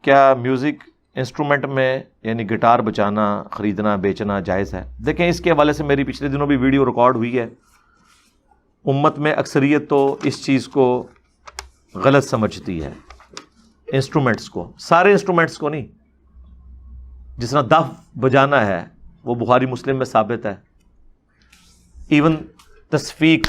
کیا music instrument میں یعنی گٹار بجانا خریدنا بیچنا جائز ہے؟ دیکھیں اس کے حوالے سے میری پچھلے دنوں بھی ویڈیو ریکارڈ ہوئی ہے. امت میں اکثریت تو اس چیز کو غلط سمجھتی ہے، انسٹرومنٹس کو، سارے انسٹرومنٹس کو نہیں. جس طرح دف بجانا ہے وہ بخاری مسلم میں ثابت ہے. ایون تصفیق،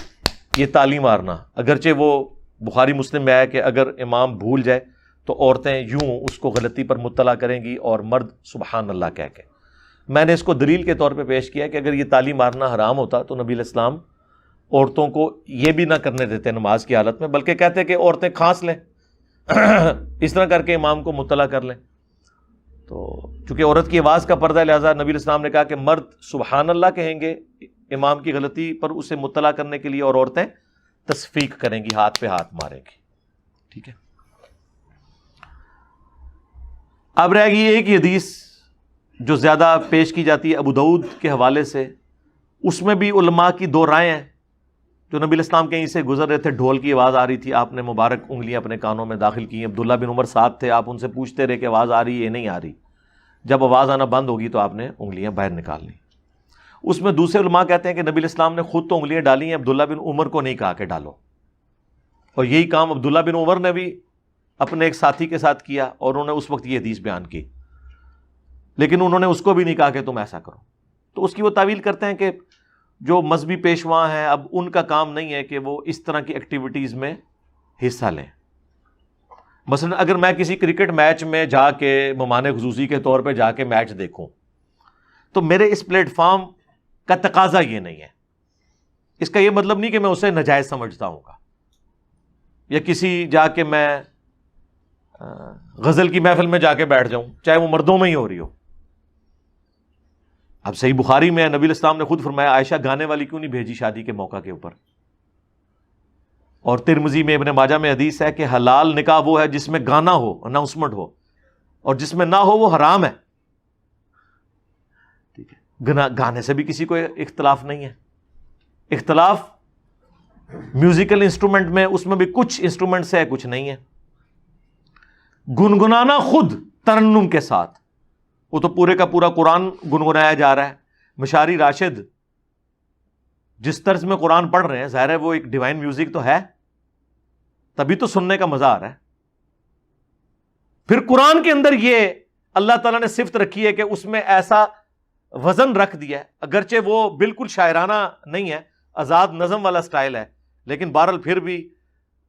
یہ تالی مارنا، اگرچہ وہ بخاری مسلم میں ہے کہ اگر امام بھول جائے تو عورتیں یوں اس کو غلطی پر مطلع کریں گی اور مرد سبحان اللہ کہہ کے. میں نے اس کو دلیل کے طور پہ پیش کیا کہ اگر یہ تالی مارنا حرام ہوتا تو نبی علیہ السلام عورتوں کو یہ بھی نہ کرنے دیتے نماز کی حالت میں، بلکہ کہتے کہ عورتیں کھانس لیں اس طرح کر کے امام کو مطلع کر لیں. تو چونکہ عورت کی آواز کا پردہ ہے، لہٰذا نبی علیہ السلام نے کہا کہ مرد سبحان اللہ کہیں گے امام کی غلطی پر اسے مطلع کرنے کے لیے، اور عورتیں تصفیق کریں گی، ہاتھ پہ ہاتھ ماریں گی. ٹھیک ہے. اب رہ گئی ایک حدیث جو زیادہ پیش کی جاتی ہے ابو داؤد کے حوالے سے. اس میں بھی علماء کی دو رائے ہیں. جو نبی علیہ السلام کہیں سے گزر رہے تھے، ڈھول کی آواز آ رہی تھی، آپ نے مبارک انگلیاں اپنے کانوں میں داخل کی. عبداللہ بن عمر ساتھ تھے، آپ ان سے پوچھتے رہے کہ آواز آ رہی ہے نہیں آ رہی. جب آواز آنا بند ہوگی تو آپ نے انگلیاں باہر نکال لی. اس میں دوسرے علماء کہتے ہیں کہ نبی علیہ السلام نے خود تو انگلیاں ڈالی ہیں، عبداللہ بن عمر کو نہیں کہا کہ ڈالو. اور یہی کام عبداللہ بن عمر نے بھی اپنے ایک ساتھی کے ساتھ کیا، اور انہوں نے اس وقت یہ حدیث بیان کی، لیکن انہوں نے اس کو بھی نہیں کہا کہ تم ایسا کرو. تو اس کی وہ تعویل کرتے ہیں کہ جو مذہبی پیشواں ہیں اب ان کا کام نہیں ہے کہ وہ اس طرح کی ایکٹیویٹیز میں حصہ لیں. مثلا اگر میں کسی کرکٹ میچ میں جا کے مہمان خصوصی کے طور پہ جا کے میچ دیکھوں تو میرے اس پلیٹ فارم کا تقاضا یہ نہیں ہے. اس کا یہ مطلب نہیں کہ میں اسے ناجائز سمجھتا ہوں گا، یا کسی جا کے میں غزل کی محفل میں جا کے بیٹھ جاؤں چاہے وہ مردوں میں ہی ہو رہی ہو. اب صحیح بخاری میں نبی علیہ السلام نے خود فرمایا عائشہ گانے والی کیوں نہیں بھیجی شادی کے موقع کے اوپر. اور ترمذی میں ابن ماجہ میں حدیث ہے کہ حلال نکاح وہ ہے جس میں گانا ہو، اناؤنسمنٹ ہو، اور جس میں نہ ہو وہ حرام ہے. ٹھیک ہے. گانے سے بھی کسی کو اختلاف نہیں ہے. اختلاف میوزیکل انسٹرومنٹ میں، اس میں بھی کچھ انسٹرومنٹ سے ہے کچھ نہیں ہے. گنگنانا خود ترنم کے ساتھ، وہ تو پورے کا پورا قرآن گنگنایا جا رہا ہے. مشاری راشد جس طرز میں قرآن پڑھ رہے ہیں، ظاہر ہے وہ ایک ڈیوائن میوزک تو ہے، تبھی تو سننے کا مزہ آ رہا ہے. پھر قرآن کے اندر یہ اللہ تعالیٰ نے صفت رکھی ہے کہ اس میں ایسا وزن رکھ دیا ہے، اگرچہ وہ بالکل شاعرانہ نہیں ہے، آزاد نظم والا سٹائل ہے، لیکن بہرحال پھر بھی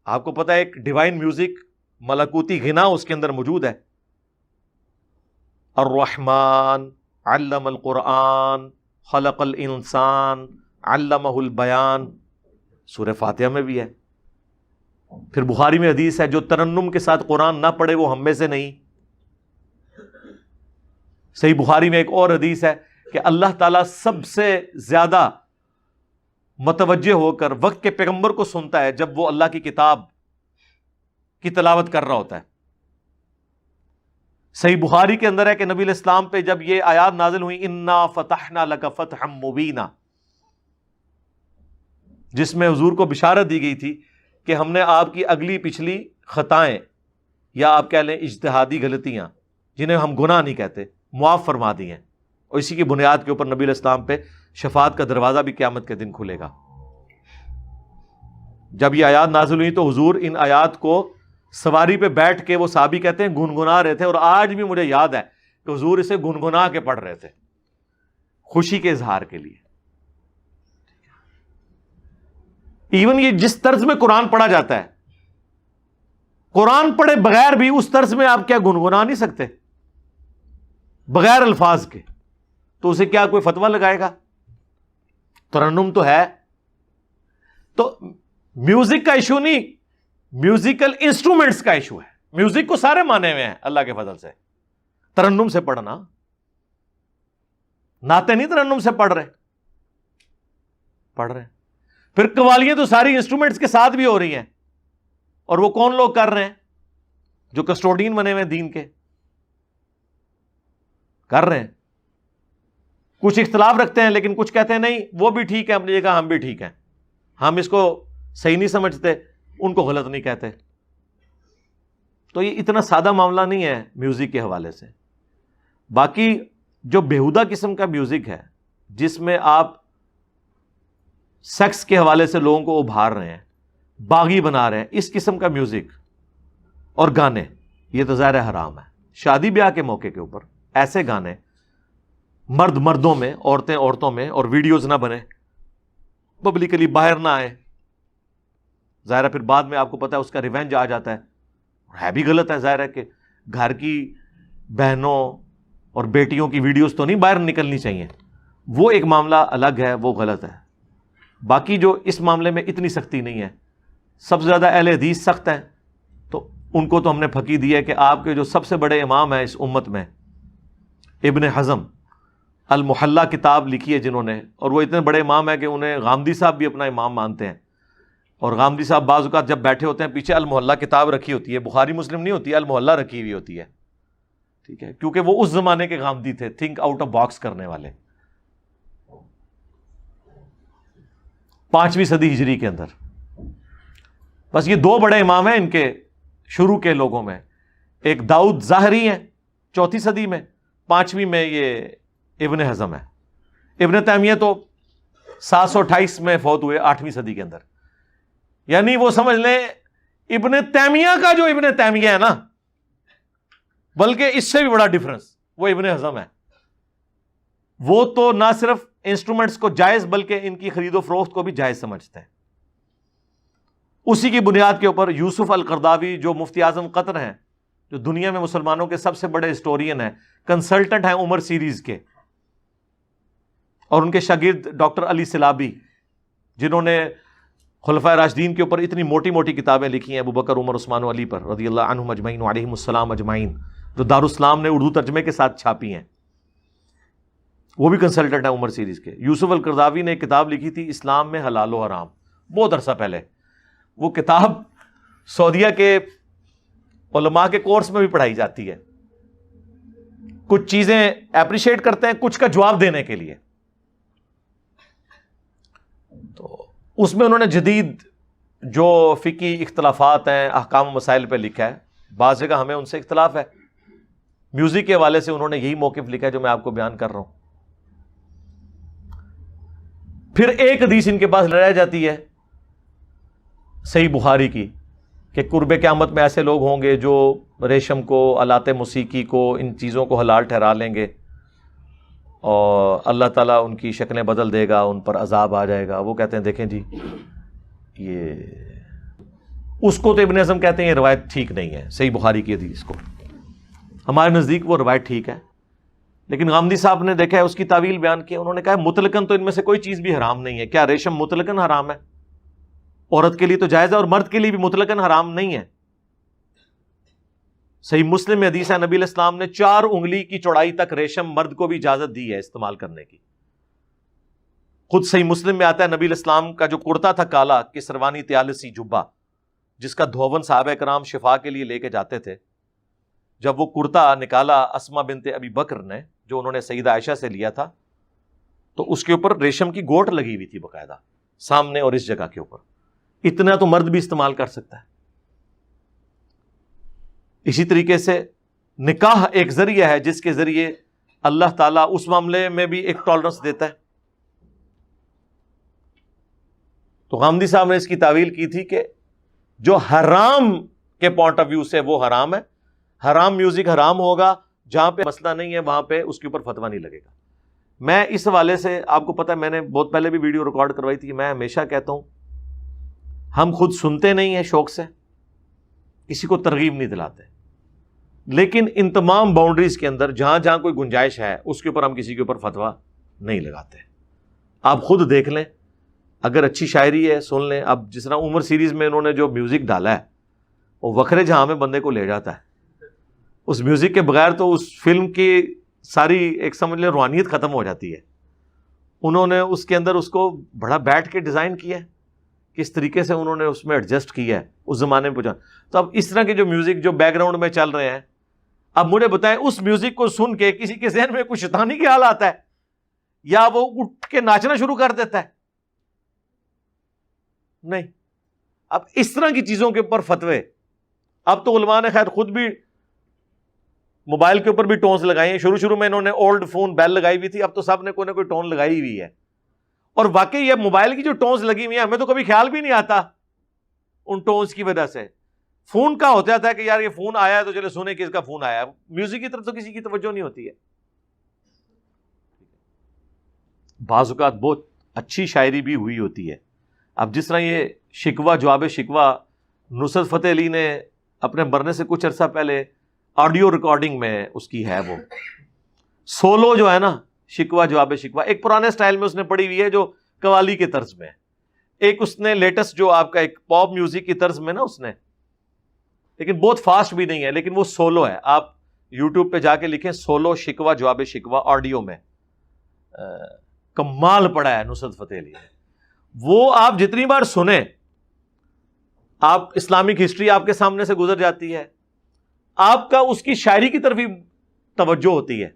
آپ کو پتہ ہے ایک ڈیوائن میوزک، ملکوتی غنا اس کے اندر موجود ہے. الرحمن علم القرآن خلق الانسان علمہ البیان، سورہ فاتحہ میں بھی ہے. پھر بخاری میں حدیث ہے جو ترنم کے ساتھ قرآن نہ پڑھے وہ ہم میں سے نہیں. صحیح بخاری میں ایک اور حدیث ہے کہ اللہ تعالیٰ سب سے زیادہ متوجہ ہو کر وقت کے پیغمبر کو سنتا ہے جب وہ اللہ کی کتاب کی تلاوت کر رہا ہوتا ہے. صحیح بخاری کے اندر ہے کہ نبی علیہ السلام پہ جب یہ آیات نازل ہوئی انا فتحنا لک فتحا مبینا، جس میں حضور کو بشارت دی گئی تھی کہ ہم نے آپ کی اگلی پچھلی خطائیں یا آپ کہہ لیں اجتہادی غلطیاں جنہیں ہم گناہ نہیں کہتے معاف فرما دی ہیں، اور اسی کی بنیاد کے اوپر نبی علیہ السلام پہ شفاعت کا دروازہ بھی قیامت کے دن کھلے گا. جب یہ آیات نازل ہوئی تو حضور ان آیات کو سواری پہ بیٹھ کے، وہ صحابی کہتے ہیں گنگنا رہے تھے، اور آج بھی مجھے یاد ہے کہ حضور اسے گنگنا کے پڑھ رہے تھے خوشی کے اظہار کے لیے. ایون یہ جس طرز میں قرآن پڑھا جاتا ہے، قرآن پڑھے بغیر بھی اس طرز میں آپ کیا گنگنا نہیں سکتے بغیر الفاظ کے؟ تو اسے کیا کوئی فتویٰ لگائے گا؟ ترنم تو ہے. تو میوزک کا ایشو نہیں، میوزیکل انسٹرومنٹس کا ایشو ہے. میوزک کو سارے مانے ہوئے ہیں اللہ کے فضل سے. ترنم سے پڑھنا، نعتیں نہیں ترنم سے پڑھ رہے. پھر قوالیاں تو ساری انسٹرومنٹس کے ساتھ بھی ہو رہی ہیں، اور وہ کون لوگ کر رہے ہیں؟ جو کسٹوڈین بنے ہوئے دین کے کر رہے ہیں. کچھ اختلاف رکھتے ہیں، لیکن کچھ کہتے ہیں نہیں وہ بھی ٹھیک ہے اپنی جگہ، ہم بھی ٹھیک ہیں، ہم اس کو صحیح نہیں سمجھتے، ان کو غلط نہیں کہتے. تو یہ اتنا سادہ معاملہ نہیں ہے میوزک کے حوالے سے. باقی جو بیہودہ قسم کا میوزک ہے جس میں آپ سیکس کے حوالے سے لوگوں کو ابھار رہے ہیں, باغی بنا رہے ہیں, اس قسم کا میوزک اور گانے, یہ تو ظاہر حرام ہے. شادی بیاہ کے موقع کے اوپر ایسے گانے مرد مردوں میں, عورتیں عورتوں میں, اور ویڈیوز نہ بنے, پبلکلی باہر نہ آئے. ظاہر ہے پھر بعد میں آپ کو پتا ہے اس کا ریونج آ جاتا ہے بھی غلط ہے. ظاہر ہے کہ گھر کی بہنوں اور بیٹیوں کی ویڈیوز تو نہیں باہر نکلنی چاہیے, وہ ایک معاملہ الگ ہے, وہ غلط ہے. باقی جو اس معاملے میں اتنی سختی نہیں ہے. سب سے زیادہ اہل حدیث سخت ہیں, تو ان کو تو ہم نے پھکی دی ہے کہ آپ کے جو سب سے بڑے امام ہیں اس امت میں, ابن حزم, المحلہ کتاب لکھی ہے جنہوں نے, اور وہ اتنے بڑے امام ہیں کہ انہیں غامدی صاحب بھی اپنا امام مانتے ہیں. اور غامدی صاحب بعض اوقات جب بیٹھے ہوتے ہیں پیچھے المحلہ کتاب رکھی ہوتی ہے, بخاری مسلم نہیں ہوتی ہے, المحلہ رکھی ہوئی ہوتی ہے, ٹھیک ہے, کیونکہ وہ اس زمانے کے غامدی تھے, تھنک آؤٹ آف باکس کرنے والے. 5ویں صدی ہجری کے اندر. بس یہ دو بڑے امام ہیں ان کے شروع کے لوگوں میں. ایک داؤد ظاہری ہیں 4 صدی میں, 5ویں میں یہ ابن حزم ہے. ابن تیمیہ تو 728 میں فوت ہوئے 8ویں صدی کے اندر. یعنی وہ سمجھ لیں ابن تیمیہ کا جو ابن تیمیہ ہے نا, بلکہ اس سے بھی بڑا ڈفرنس وہ ابن حزم ہے. وہ تو نہ صرف انسٹرومنٹس کو جائز بلکہ ان کی خرید و فروخت کو بھی جائز سمجھتے ہیں. اسی کی بنیاد کے اوپر یوسف القرداوی جو مفتی اعظم قطر ہیں, جو دنیا میں مسلمانوں کے سب سے بڑے ہسٹورین ہیں, کنسلٹنٹ ہیں عمر سیریز کے, اور ان کے شاگرد ڈاکٹر علی سلابی جنہوں نے خلفائے راشدین کے اوپر اتنی موٹی موٹی کتابیں لکھی ہیں, ابو بکر, عمر, عثمان و علی پر رضی اللہ عنہم اجمعین وعلیہم السلام اجمعین, جو دارالاسلام نے اردو ترجمے کے ساتھ چھاپی ہیں, وہ بھی کنسلٹنٹ ہیں عمر سیریز کے. یوسف القرداوی نے ایک کتاب لکھی تھی اسلام میں حلال و حرام, بہت عرصہ پہلے. وہ کتاب سعودیہ کے علماء کے کورس میں بھی پڑھائی جاتی ہے. کچھ چیزیں اپریشیٹ کرتے ہیں, کچھ کا جواب دینے کے لیے. تو اس میں انہوں نے جدید جو فقہی اختلافات ہیں, احکام و مسائل پہ لکھا ہے. بعض جگہ ہمیں ان سے اختلاف ہے. میوزک کے حوالے سے انہوں نے یہی موقف لکھا ہے جو میں آپ کو بیان کر رہا ہوں. پھر ایک حدیث ان کے پاس رہ جاتی ہے صحیح بخاری کی کہ قرب قیامت میں ایسے لوگ ہوں گے جو ریشم کو, آلات موسیقی کو, ان چیزوں کو حلال ٹھہرا لیں گے, اور اللہ تعالیٰ ان کی شکلیں بدل دے گا, ان پر عذاب آ جائے گا. وہ کہتے ہیں دیکھیں جی یہ, اس کو تو ابن حزم کہتے ہیں یہ روایت ٹھیک نہیں ہے, صحیح بخاری کی حدیث کو. ہمارے نزدیک وہ روایت ٹھیک ہے, لیکن غامدی صاحب نے دیکھا ہے اس کی تعویل بیان کی. انہوں نے کہا مطلقاً تو ان میں سے کوئی چیز بھی حرام نہیں ہے. کیا ریشم مطلقاً حرام ہے؟ عورت کے لیے تو جائز ہے, اور مرد کے لیے بھی مطلقاً حرام نہیں ہے. صحیح مسلم میں حدیث ہے نبی علیہ السلام نے 4 انگلی کی چوڑائی تک ریشم مرد کو بھی اجازت دی ہے استعمال کرنے کی. خود صحیح مسلم میں آتا ہے نبی علیہ السلام کا جو کرتا تھا کالا کسروانی تیالسی جبہ, جس کا دھون صحابہ کرام شفا کے لیے لے کے جاتے تھے, جب وہ کرتا نکالا اسما بنت ابی بکر نے, جو انہوں نے سیدہ عائشہ سے لیا تھا, تو اس کے اوپر ریشم کی گوٹ لگی ہوئی تھی باقاعدہ سامنے اور اس جگہ کے اوپر. اتنا تو مرد بھی استعمال کر سکتا ہے. اسی طریقے سے نکاح ایک ذریعہ ہے جس کے ذریعے اللہ تعالیٰ اس معاملے میں بھی ایک ٹالرنس دیتا ہے. تو غامدی صاحب نے اس کی تعویل کی تھی کہ جو حرام کے پوائنٹ آف ویو سے وہ حرام ہے, حرام میوزک حرام ہوگا, جہاں پہ مسئلہ نہیں ہے وہاں پہ اس کے اوپر فتویٰ نہیں لگے گا. میں اس حوالے سے آپ کو پتا ہے, میں نے بہت پہلے بھی ویڈیو ریکارڈ کروائی تھی, میں ہمیشہ کہتا ہوں ہم خود سنتے نہیں ہیں شوق سے, کسی کو ترغیب نہیں دلاتے, لیکن ان تمام باؤنڈریز کے اندر جہاں جہاں کوئی گنجائش ہے اس کے اوپر ہم کسی کے اوپر فتویٰ نہیں لگاتے. آپ خود دیکھ لیں, اگر اچھی شاعری ہے سن لیں. اب جس طرح عمر سیریز میں انہوں نے جو میوزک ڈالا ہے وہ وکھرے جہاں میں بندے کو لے جاتا ہے. اس میوزک کے بغیر تو اس فلم کی ساری ایک سمجھ لیں روحانیت ختم ہو جاتی ہے. انہوں نے اس کے اندر اس کو بڑا بیٹھ کے ڈیزائن کیا ہے, کس طریقے سے انہوں نے اس میں ایڈجسٹ کیا ہے اس زمانے میں پہنچا. تو اب اس طرح کے جو میوزک جو بیک گراؤنڈ میں چل رہے ہیں, اب مجھے بتائیں اس میوزک کو سن کے کسی کے ذہن میں کچھ شیطانی کے حال آتا ہے یا وہ اٹھ کے ناچنا شروع کر دیتا ہے؟ نہیں. اب اس طرح کی چیزوں کے اوپر فتوے اب تو علماء نے خیر خود بھی موبائل کے اوپر بھی ٹونز لگائی ہیں. شروع میں انہوں نے اولڈ فون بیل لگائی ہوئی تھی, اب تو سب نے کوئی نہ کوئی ٹون لگائی ہوئی ہے. اور واقعی یہ موبائل کی جو ٹونز لگی ہوئی ہیں ہمیں تو کبھی خیال بھی نہیں آتا ان ٹونز کی وجہ سے. فون کا ہوتا ہے کہ یار یہ فون آیا ہے تو چلے سنیں کہ اس کا فون آیا ہے, میوزک کی طرف تو کسی کی توجہ نہیں ہوتی ہے. بعض اوقات بہت اچھی شاعری بھی ہوئی ہوتی ہے. اب جس طرح یہ شکوہ جواب شکوہ نصرت فتح علی نے اپنے مرنے سے کچھ عرصہ پہلے آڈیو ریکارڈنگ میں اس کی ہے, وہ سولو جو ہے نا شکوہ جواب شکوہ, ایک پرانے سٹائل میں اس نے پڑھی ہوئی ہے جو قوالی کے طرز میں, ایک اس نے لیٹسٹ جو آپ کا ایک پاپ میوزک کی طرز میں نا اس نے, لیکن بہت فاسٹ بھی نہیں ہے, لیکن وہ سولو ہے. آپ یوٹیوب پہ جا کے لکھیں سولو شکوہ جواب شکوہ آڈیو میں, کمال پڑا ہے نصرت فتح علی نے. وہ آپ جتنی بار سنیں آپ اسلامک ہسٹری آپ کے سامنے سے گزر جاتی ہے, آپ کا اس کی شاعری کی طرف ہی توجہ ہوتی ہے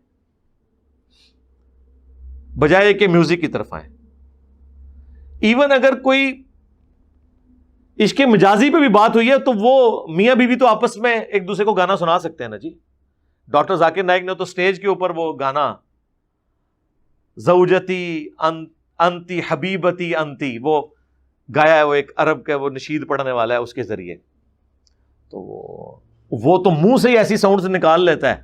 بجائے کہ میوزک کی طرف آئیں. ایون اگر کوئی عشق مجازی پہ بھی بات ہوئی ہے تو وہ میاں بیوی تو آپس میں ایک دوسرے کو گانا سنا سکتے ہیں نا جی. ڈاکٹر ذاکر نائک نے تو سٹیج کے اوپر وہ گانا زوجتی انتی حبیبتی انتی وہ گایا ہے, وہ ایک عرب کا وہ نشید پڑھنے والا ہے اس کے ذریعے. تو وہ تو منہ سے ہی ایسی ساؤنڈز نکال لیتا ہے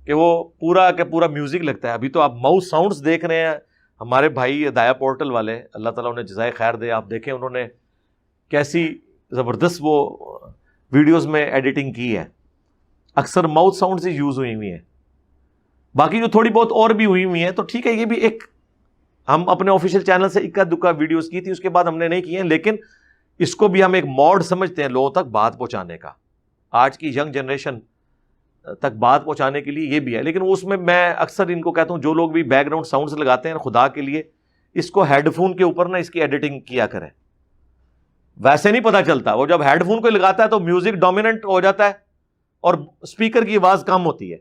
کہ وہ پورا کا پورا میوزک لگتا ہے. ابھی تو آپ ماؤس ساؤنڈز دیکھ رہے ہیں ہمارے بھائی ہدایہ پورٹل والے, اللہ تعالیٰ انہیں جزائے خیر دے. آپ دیکھیں انہوں نے کیسی زبردست وہ ویڈیوز میں ایڈیٹنگ کی ہے, اکثر ماؤتھ ساؤنڈز ہی یوز ہوئی ہیں. باقی جو تھوڑی بہت اور بھی ہوئی ہیں تو ٹھیک ہے, یہ بھی ایک ہم اپنے آفیشیل چینل سے اکا دکا ویڈیوز کی تھی, اس کے بعد ہم نے نہیں کی ہیں, لیکن اس کو بھی ہم ایک موڈ سمجھتے ہیں لوگوں تک بات پہنچانے کا, آج کی ینگ جنریشن تک بات پہنچانے کے لیے یہ بھی ہے. لیکن اس میں اکثر ان کو کہتا ہوں جو لوگ بھی بیک گراؤنڈ ساؤنڈز لگاتے ہیں خدا کے لیے اس کو ہیڈ فون کے اوپر نا اس کی ایڈیٹنگ کیا کریں, ویسے نہیں پتا چلتا. وہ جب ہیڈ فون کو لگاتا ہے تو میوزک ڈومیننٹ ہو جاتا ہے اور اسپیکر کی آواز کم ہوتی ہے,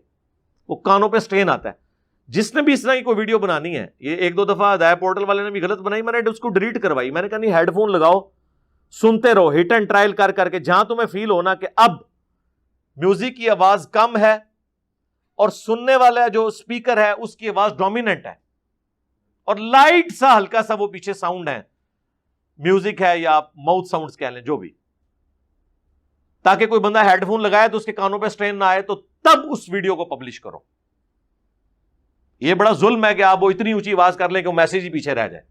وہ کانوں پہ سٹرین آتا ہے. جس نے بھی اس طرح کی کوئی ویڈیو بنانی ہے, یہ ایک دو دفعہ ہدایہ پورٹل والے نے بھی غلط بنائی, میں نے اس کو ڈیلیٹ کروائی. میں نے کہا نہیں, ہیڈ فون لگاؤ, سنتے رہو, ہٹ اینڈ ٹرائل کر کے جہاں تمہیں فیل ہونا کہ اب میوزک کی آواز کم ہے اور سننے والا جو اسپیکر ہے اس کی آواز ڈومیننٹ ہے اور لائٹ سا ہلکا سا وہ پیچھے ساؤنڈ ہے, میوزک ہے یا آپ ماؤتھ ساؤنڈز کہہ لیں جو بھی, تاکہ کوئی بندہ ہیڈ فون لگائے تو اس کے کانوں پہ سٹرین نہ آئے, تو تب اس ویڈیو کو پبلش کرو. یہ بڑا ظلم ہے کہ آپ وہ اتنی اونچی آواز کر لیں کہ وہ میسج ہی پیچھے رہ جائے.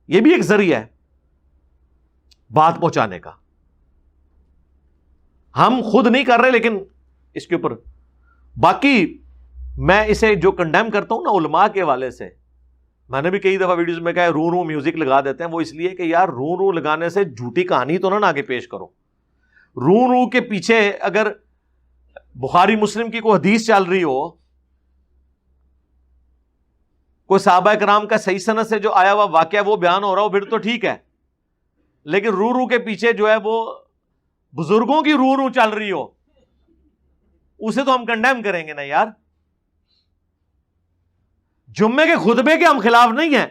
یہ بھی ایک ذریعہ ہے بات پہنچانے کا. ہم خود نہیں کر رہے لیکن اس کے اوپر باقی میں اسے جو کنڈیم کرتا ہوں نا علماء کے حوالے سے, میں نے بھی کئی دفعہ ویڈیوز میں کہا رو میوزک لگا دیتے ہیں, وہ اس لیے کہ یار رو لگانے سے جھوٹی کہانی تو نہ آگے پیش کرو. رو کے پیچھے اگر بخاری مسلم کی کوئی حدیث چل رہی ہو, کوئی صحابہ کرام کا صحیح سند سے جو آیا ہوا واقعہ وہ بیان ہو رہا ہو, پھر تو ٹھیک ہے. لیکن رو کے پیچھے جو ہے وہ بزرگوں کی رو چل رہی ہو, اسے تو ہم کنڈیم کریں گے نا یار. جمعے کے خطبے کے ہم خلاف نہیں ہیں,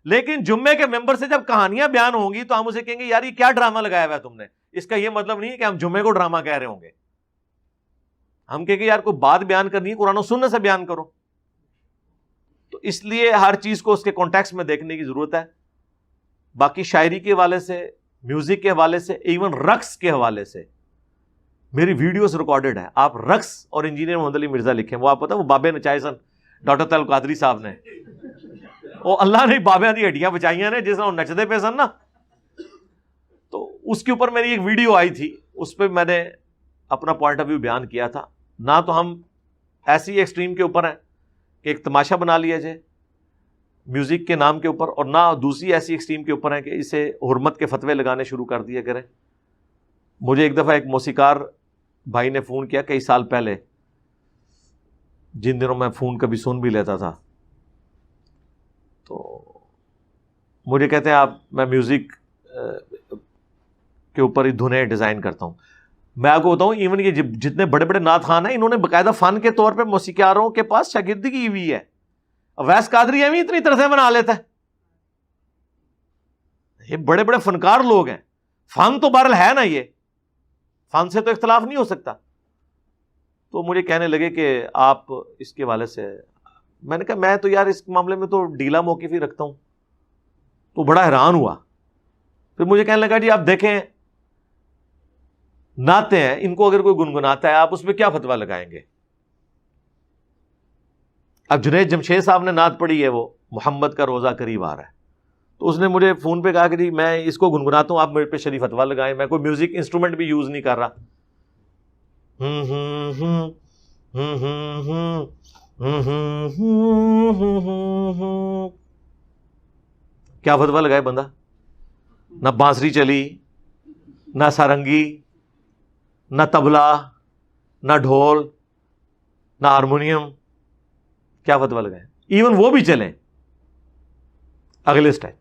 لیکن جمعے کے ممبر سے جب کہانیاں بیان ہوں گی تو ہم اسے کہیں گے یار یہ کیا ڈرامہ لگایا ہوا ہے تم نے. اس کا یہ مطلب نہیں ہے کہ ہم جمعے کو ڈرامہ کہہ رہے ہوں گے. ہم کہیں گے یار کوئی بات بیان کرنی ہے قرآن و سنت سے بیان کرو. تو اس لیے ہر چیز کو اس کے کانٹیکسٹ میں دیکھنے کی ضرورت ہے. باقی شاعری کے حوالے سے, میوزک کے حوالے سے, ایون رقص کے حوالے سے میری ویڈیوز ریکارڈڈ ہیں. آپ رقص اور انجینئر محمد علی مرزا لکھیں, وہ آپ پتہ وہ بابے نچائے سن ڈاکٹر طلعت قادری صاحب نے, وہ اللہ نے بابیاں دی ہڈیاں بچائیاں نے جس طرح نچدے پہ سن نا. تو اس کے اوپر میری ایک ویڈیو آئی تھی, اس پہ میں نے اپنا پوائنٹ آف ویو بیان کیا تھا. نہ تو ہم ایسی ایکسٹریم کے اوپر ہیں کہ ایک تماشا بنا لیا جائے میوزک کے نام کے اوپر, اور نہ دوسری ایسی ایکسٹریم کے اوپر ہیں کہ اسے حرمت کے فتوے لگانے شروع کر دیا کریں. مجھے ایک دفعہ ایک موسیقار بھائی نے فون کیا کئی سال پہلے, جن دنوں میں فون کبھی سن بھی لیتا تھا, تو مجھے کہتے ہیں آپ میں میوزک کے اوپر ہی دھنیں ڈیزائن کرتا ہوں. میں آپ کو بتاؤں ایون یہ جتنے بڑے بڑے نعت خوان ہیں انہوں نے باقاعدہ فن کے طور پہ موسیقاروں کے پاس شاگردگی ہوئی ہے. اویس قادری ایویں اتنی طرزیں بنا لیتا ہے, یہ بڑے بڑے فنکار لوگ ہیں, فن تو بہرحال ہے نا. یہ فن سے تو اختلاف نہیں ہو سکتا. تو مجھے کہنے لگے کہ آپ اس کے حوالے سے, میں نے کہا میں تو یار اس معاملے میں تو ڈھیلا موقف ہی رکھتا ہوں. تو بڑا حیران ہوا. پھر مجھے کہنے لگا جی آپ دیکھیں نعتیں ہیں, ان کو اگر کوئی گنگناتا ہے آپ اس پہ کیا فتویٰ لگائیں گے؟ اب جنید جمشید صاحب نے نعت پڑھی ہے, وہ محمد کا روزہ قریب آ رہا ہے, تو اس نے مجھے فون پہ کہا کہ جی میں اس کو گنگناتا ہوں, آپ میرے پہ شریف فتویٰ لگائیں, میں کوئی میوزک انسٹرومنٹ بھی یوز نہیں کر رہا. کیا فتویٰ لگائے بندہ؟ نہ بانسری چلی, نہ سارنگی, نہ طبلہ, نہ ڈھول, نہ ہارمونیم, کیا فتویٰ لگائے؟ ایون وہ بھی چلیں اگلے اسٹائل.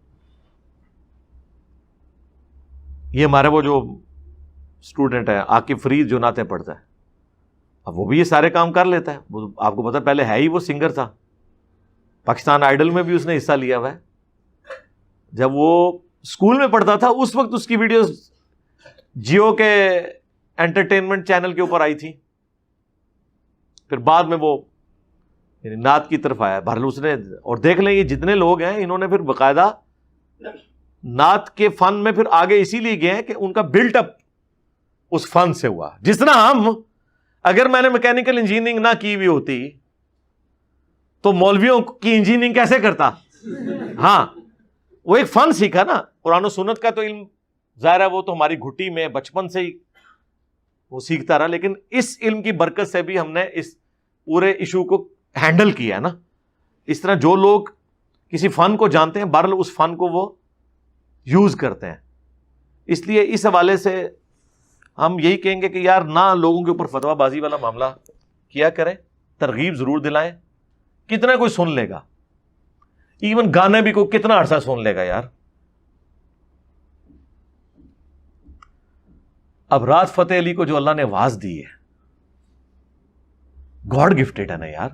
یہ ہمارے وہ جو اسٹوڈنٹ ہے عاقب فرید جو نعتیں پڑھتا ہے, اب وہ بھی یہ سارے کام کر لیتا ہے. وہ آپ کو پتا پہلے ہے ہی وہ سنگر تھا, پاکستان آئیڈل میں بھی اس نے حصہ لیا ہوا ہے. جب وہ اسکول میں پڑھتا تھا اس وقت اس کی ویڈیوز جیو کے انٹرٹینمنٹ چینل کے اوپر آئی تھی. پھر بعد میں وہ نعت کی طرف آیا. بہرحال اس نے, اور دیکھ لیں یہ جتنے لوگ ہیں انہوں نے پھر باقاعدہ نعت کے فن میں پھر آگے اسی لیے گئے ہیں کہ ان کا بلٹ اپ اس فن سے ہوا. جس طرح اگر میں نے میکینیکل انجینئرنگ نہ کی ہوئی ہوتی تو مولویوں کی انجینئرنگ کیسے کرتا؟ ہاں وہ ایک فن سیکھا نا. قرآن و سنت کا تو علم ظاہر ہے وہ تو ہماری گھٹی میں بچپن سے ہی وہ سیکھتا رہا, لیکن اس علم کی برکت سے بھی ہم نے اس پورے ایشو کو ہینڈل کیا ہے نا. اس طرح جو لوگ کسی فن کو جانتے ہیں بہرحال اس فن کو وہ یوز کرتے ہیں. اس لیے اس حوالے سے ہم یہی کہیں گے کہ یار نہ لوگوں کے اوپر فتویٰ بازی والا معاملہ کیا کریں, ترغیب ضرور دلائیں. کتنا کوئی سن لے گا, ایون گانے بھی کوئی کتنا عرصہ سن لے گا یار. اب رات فتح علی کو جو اللہ نے آواز دی ہے, گاڈ گفٹڈ ہے نا یار.